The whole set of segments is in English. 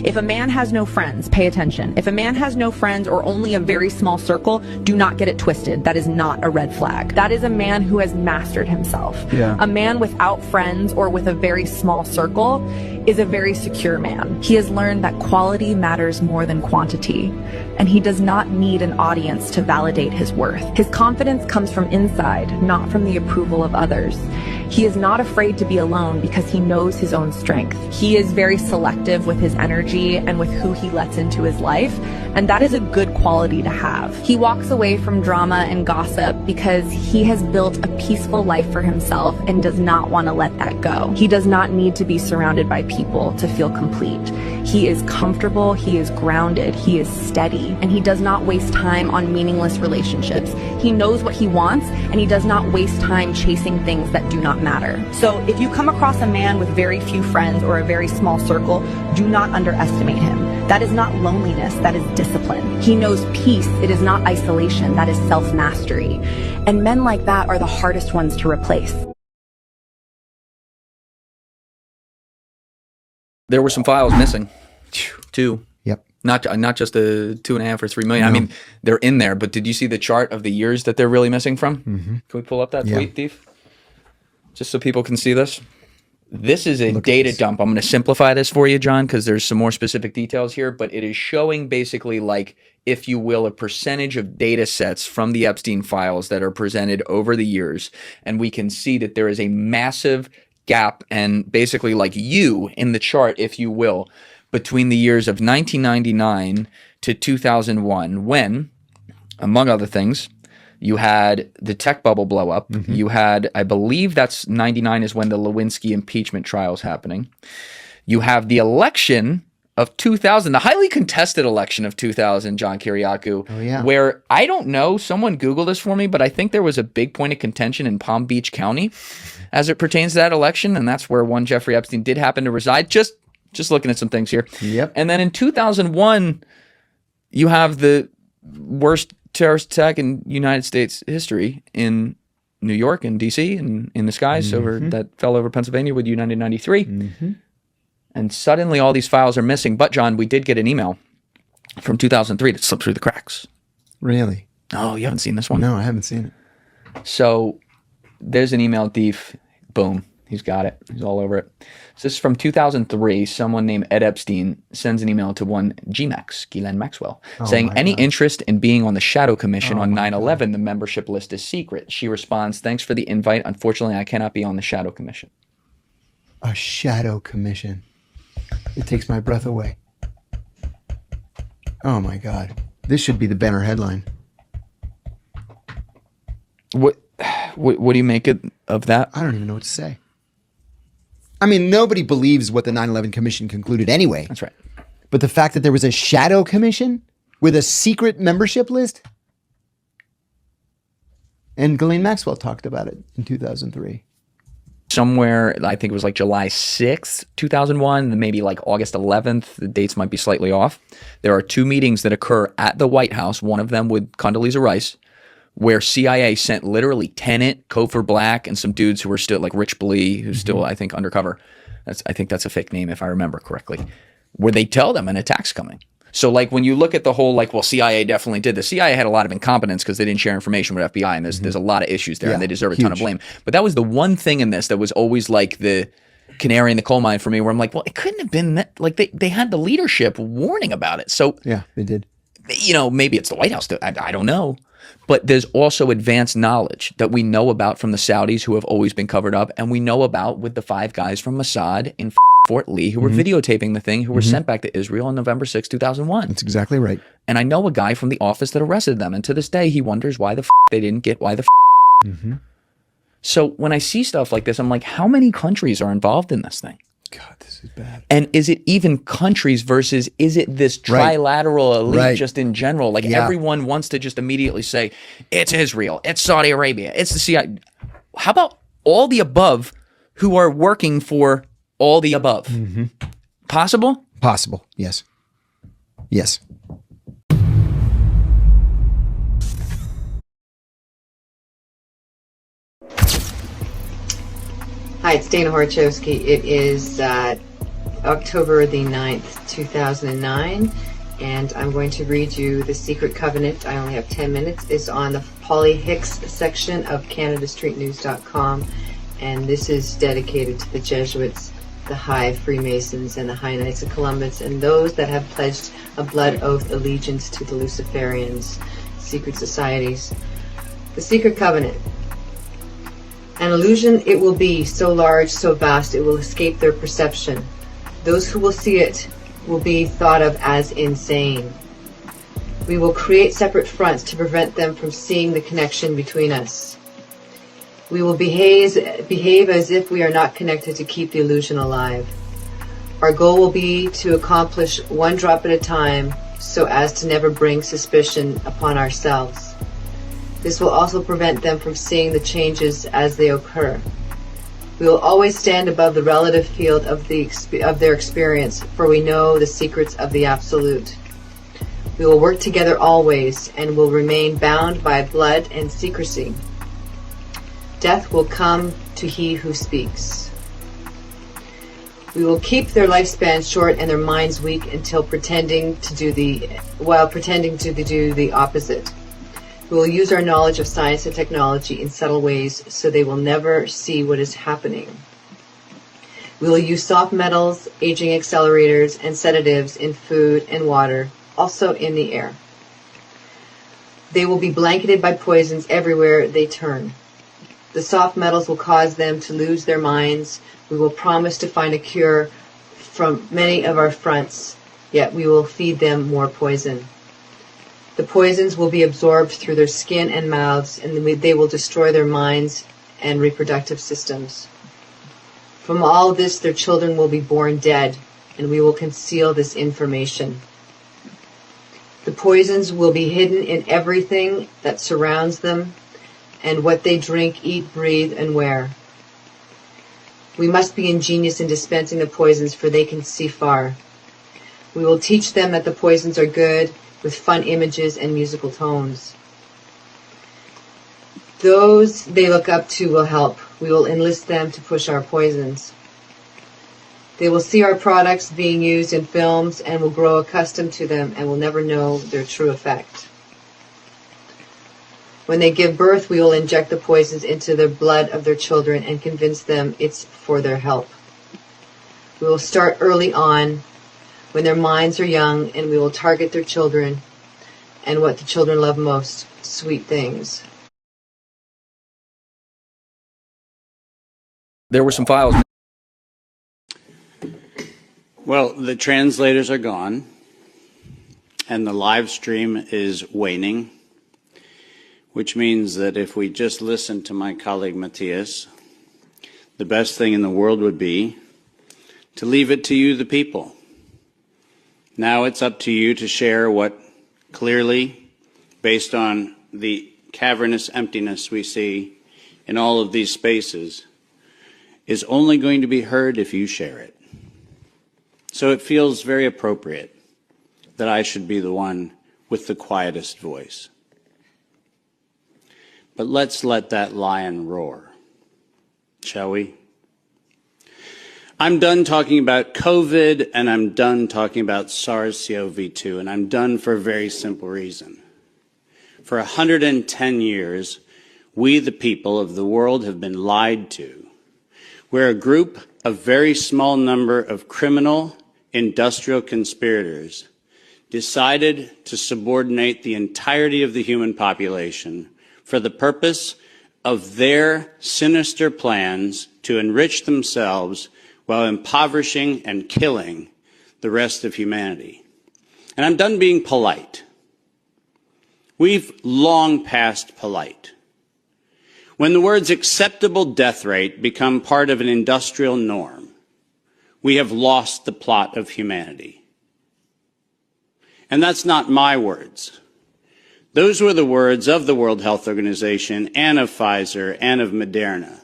If a man has no friends, pay attention. If a man has no friends or only a very small circle, do not get it twisted. That is not a red flag. That is a man who has mastered himself. Yeah. A man without friends or with a very small circle is a very secure man. He has learned that quality matters more than quantity, and he does not need an audience to validate his worth. His confidence comes from inside, not from the approval of others. He is not afraid to be alone because he knows his own strength. He is very selective with his energy and with who he lets into his life, and that is a good quality to have. He walks away from drama and gossip because he has built a peaceful life for himself and does not want to let that go. He does not need to be surrounded by people to feel complete. He is comfortable, he is grounded, he is steady, and he does not waste time on meaningless relationships. He knows what he wants, and he does not waste time chasing things that do not matter. So if you come across a man with very few friends or a very small circle, do not underestimate him. That is not loneliness, that is discipline. He knows peace, it is not isolation, that is self-mastery. And men like that are the hardest ones to replace. There were some files missing. 2. Yep. Not just the 2.5 or 3 million. No. I mean, they're in there, but did you see the chart of the years that they're really missing from? Mm-hmm. Can we pull up that Yeah. tweet, Thief? Just so people can see this. This is a data dump. I'm going to simplify this for you, John, because there's some more specific details here, but it is showing basically like, if you will, a percentage of data sets from the Epstein files that are presented over the years. And we can see that there is a massive gap and basically like U in the chart, if you will, between the years of 1999 to 2001, when, among other things, you had the tech bubble blow up. Mm-hmm. You had, I believe that's 99 is when the Lewinsky impeachment trial is happening. You have the election of 2000, the highly contested election of 2000, John Kiriakou, Oh, yeah. where I don't know, someone Google this for me, but I think there was a big point of contention in Palm Beach County as it pertains to that election, and that's where one Jeffrey Epstein did happen to reside. Just looking at some things here. Yep. And then in 2001, you have the worst terrorist attack in United States history in New York and D.C. and in the skies over that fell over Pennsylvania with United 93. Mm-hmm. And suddenly all these files are missing. But John, we did get an email from 2003 that slipped through the cracks. Really? Oh, you haven't seen this one? No, I haven't seen it. So there's an email thief. Boom. He's got it. He's all over it. So this is from 2003. Someone named Ed Epstein sends an email to one GMAX, Ghislaine Maxwell, saying, my any God. interest in being on the Shadow Commission on 9/11? The membership list is secret. She responds, thanks for the invite. Unfortunately, I cannot be on the Shadow Commission. A shadow commission. It takes my breath away. Oh my God. This should be the banner headline. What do you make of that? I don't even know what to say. I mean, nobody believes what the 9/11 Commission concluded anyway. That's right. But the fact that there was a shadow commission with a secret membership list? And Ghislaine Maxwell talked about it in 2003. Somewhere, I think it was like July 6th, 2001, maybe like August 11th. The dates might be slightly off. There are 2 meetings that occur at the White House, one of them with Condoleezza Rice, where CIA sent literally Tenet, Cofer Black, and some dudes who were still like Rich Blee, who's still, I think, undercover. I think that's a fake name if I remember correctly, where they tell them an attack's coming. So like when you look at the whole like, well, CIA definitely did this. CIA had a lot of incompetence because they didn't share information with FBI, and there's a lot of issues there, Yeah, and they deserve a ton of huge. blame. But that was the one thing in this that was always like the canary in the coal mine for me, where I'm like, well, it couldn't have been that. Like they had the leadership warning about it. So Yeah, they did. you know, maybe it's the White House. I don't know. But there's also advanced knowledge that we know about from the Saudis who have always been covered up, and we know about with the 5 guys from Mossad in Fort Lee who were videotaping the thing, who were sent back to Israel on November 6, 2001. That's exactly right. And I know a guy from the office that arrested them, and to this day he wonders why the they didn't get why the So when I see stuff like this, I'm like, how many countries are involved in this thing? God, this is bad. And is it even countries versus is it this Right. trilateral elite Right. just in general? Like Yeah. everyone wants to just immediately say, it's Israel, it's Saudi Arabia, it's the CIA. How about all the above who are working for all the above? Possible? Possible. Yes. Yes. Hi, it's Dana Horchowski. It is October the 9th, 2009. And I'm going to read you The Secret Covenant. I only have 10 minutes. It's on the Polly Hicks section of CanadaStreetNews.com. And this is dedicated to the Jesuits, the High Freemasons, and the High Knights of Columbus, and those that have pledged a blood oath allegiance to the Luciferians, secret societies. The Secret Covenant. An illusion it will be, so large, so vast, it will escape their perception. Those who will see it will be thought of as insane. We will create separate fronts to prevent them from seeing the connection between us. We will behave as if we are not connected to keep the illusion alive. Our goal will be to accomplish one drop at a time so as to never bring suspicion upon ourselves. This will also prevent them from seeing the changes as they occur. We will always stand above the relative field of their experience, for we know the secrets of the Absolute. We will work together always, and will remain bound by blood and secrecy. Death will come to he who speaks. We will keep their lifespan short and their minds weak until pretending to do the opposite. We will use our knowledge of science and technology in subtle ways so they will never see what is happening. We will use soft metals, aging accelerators, and sedatives in food and water, also in the air. They will be blanketed by poisons everywhere they turn. The soft metals will cause them to lose their minds. We will promise to find a cure from many of our fronts, yet we will feed them more poison. The poisons will be absorbed through their skin and mouths, and they will destroy their minds and reproductive systems. From all of this, their children will be born dead, and we will conceal this information. The poisons will be hidden in everything that surrounds them, and what they drink, eat, breathe, and wear. We must be ingenious in dispensing the poisons, for they can see far. We will teach them that the poisons are good, with fun images and musical tones. Those they look up to will help. We will enlist them to push our poisons. They will see our products being used in films and will grow accustomed to them and will never know their true effect. When they give birth, we will inject the poisons into the blood of their children and convince them it's for their help. We will start early on, when their minds are young, and we will target their children and what the children love most, sweet things. There were some files. Well, the translators are gone, and the live stream is waning, which means that if we just listen to my colleague Matthias, the best thing in the world would be to leave it to you, the people. Now it's up to you to share what clearly, based on the cavernous emptiness we see in all of these spaces, is only going to be heard if you share it. So it feels very appropriate that I should be the one with the quietest voice. But let's let that lion roar, shall we? I'm done talking about COVID, and I'm done talking about SARS-CoV-2, and I'm done for a very simple reason. For 110 years, we, the people of the world, have been lied to. We're a group, a very small number of criminal, industrial conspirators decided to subordinate the entirety of the human population for the purpose of their sinister plans to enrich themselves while impoverishing and killing the rest of humanity. And I'm done being polite. We've long passed polite. When the words acceptable death rate become part of an industrial norm, we have lost the plot of humanity. And that's not my words. Those were the words of the World Health Organization and of Pfizer and of Moderna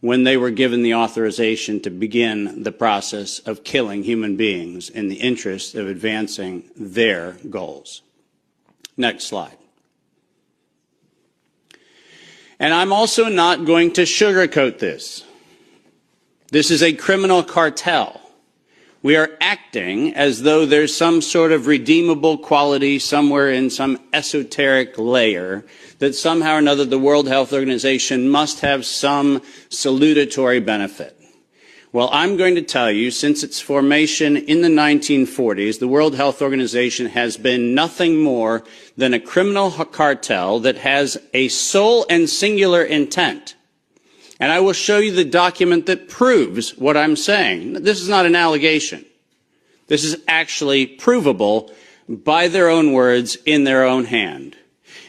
when they were given the authorization to begin the process of killing human beings in the interest of advancing their goals. Next slide. And I'm also not going to sugarcoat this. This is a criminal cartel We are acting as though there's some sort of redeemable quality somewhere in some esoteric layer that somehow or another the World Health Organization must have some salutatory benefit. Well, I'm going to tell you, since its formation in the 1940s, the World Health Organization has been nothing more than a criminal cartel that has a sole and singular intent. And I will show you the document that proves what I'm saying. This is not an allegation. This is actually provable by their own words in their own hand.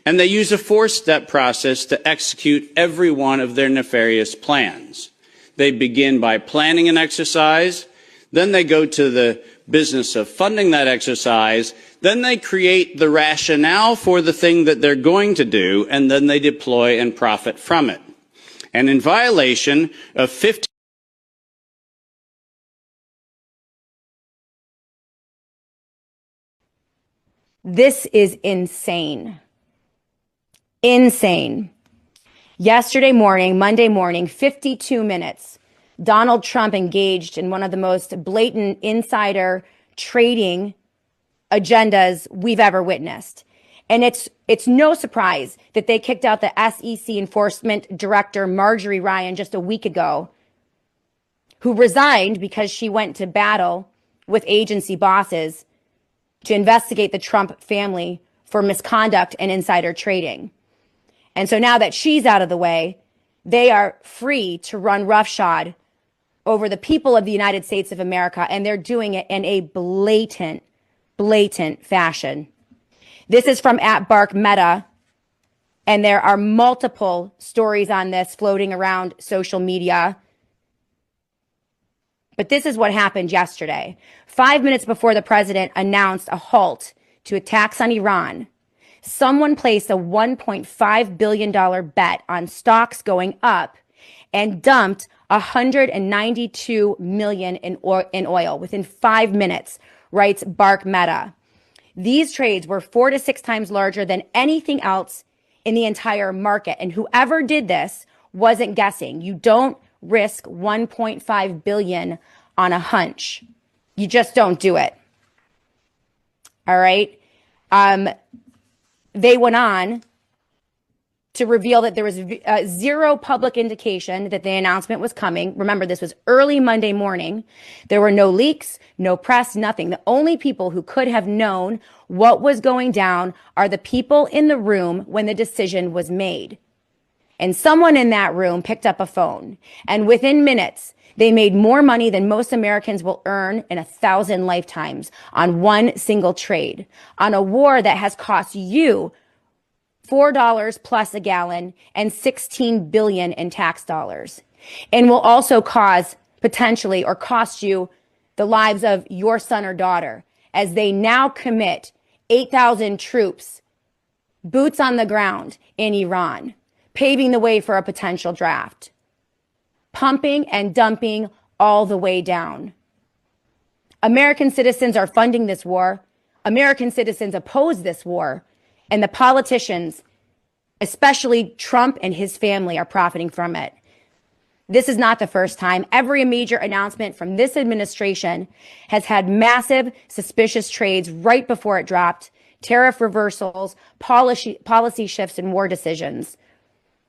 And they use a four-step process to execute every one of their nefarious plans. They begin by planning an exercise, then they go to the business of funding that exercise, then they create the rationale for the thing that they're going to do, and then they deploy and profit from it. And in violation of 15 This is insane. Insane. Yesterday morning, Monday morning, 52 minutes, Donald Trump engaged in one of the most blatant insider trading agendas we've ever witnessed. And it's no surprise that they kicked out the SEC enforcement director, Marjorie Ryan, just a week ago, who resigned because she went to battle with agency bosses to investigate the Trump family for misconduct and insider trading. And so now that she's out of the way, they are free to run roughshod over the people of the United States of America, and they're doing it in a blatant fashion. This is from @BarkMeta, and there are multiple stories on this floating around social media. But this is what happened yesterday. 5 minutes before the president announced a halt to attacks on Iran, someone placed a $1.5 billion bet on stocks going up and dumped $192 million in oil within 5 minutes, writes BarkMeta. These trades were 4 to 6 times larger than anything else in the entire market. And whoever did this wasn't guessing. You don't risk $1.5 billion on a hunch. You just don't do it. All right. They went on to reveal that there was zero public indication that the announcement was coming. Remember, this was early Monday morning. There were no leaks, no press, nothing. The only people who could have known what was going down are the people in the room when the decision was made. And someone in that room picked up a phone, and within minutes, they made more money than most Americans will earn in 1,000 lifetimes on one single trade, on a war that has cost you $4 plus a gallon and $16 billion in tax dollars, and will also cause potentially or cost you the lives of your son or daughter as they now commit 8,000 troops, boots on the ground in Iran, paving the way for a potential draft, pumping and dumping all the way down. American citizens are funding this war. American citizens oppose this war. And the politicians, especially Trump and his family, are profiting from it. This is not the first time. Every major announcement from this administration has had massive suspicious trades right before it dropped, tariff reversals, policy shifts, and war decisions.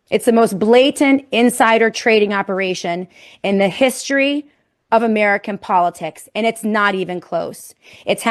It's the most blatant insider trading operation in the history of American politics, and it's not even close. It's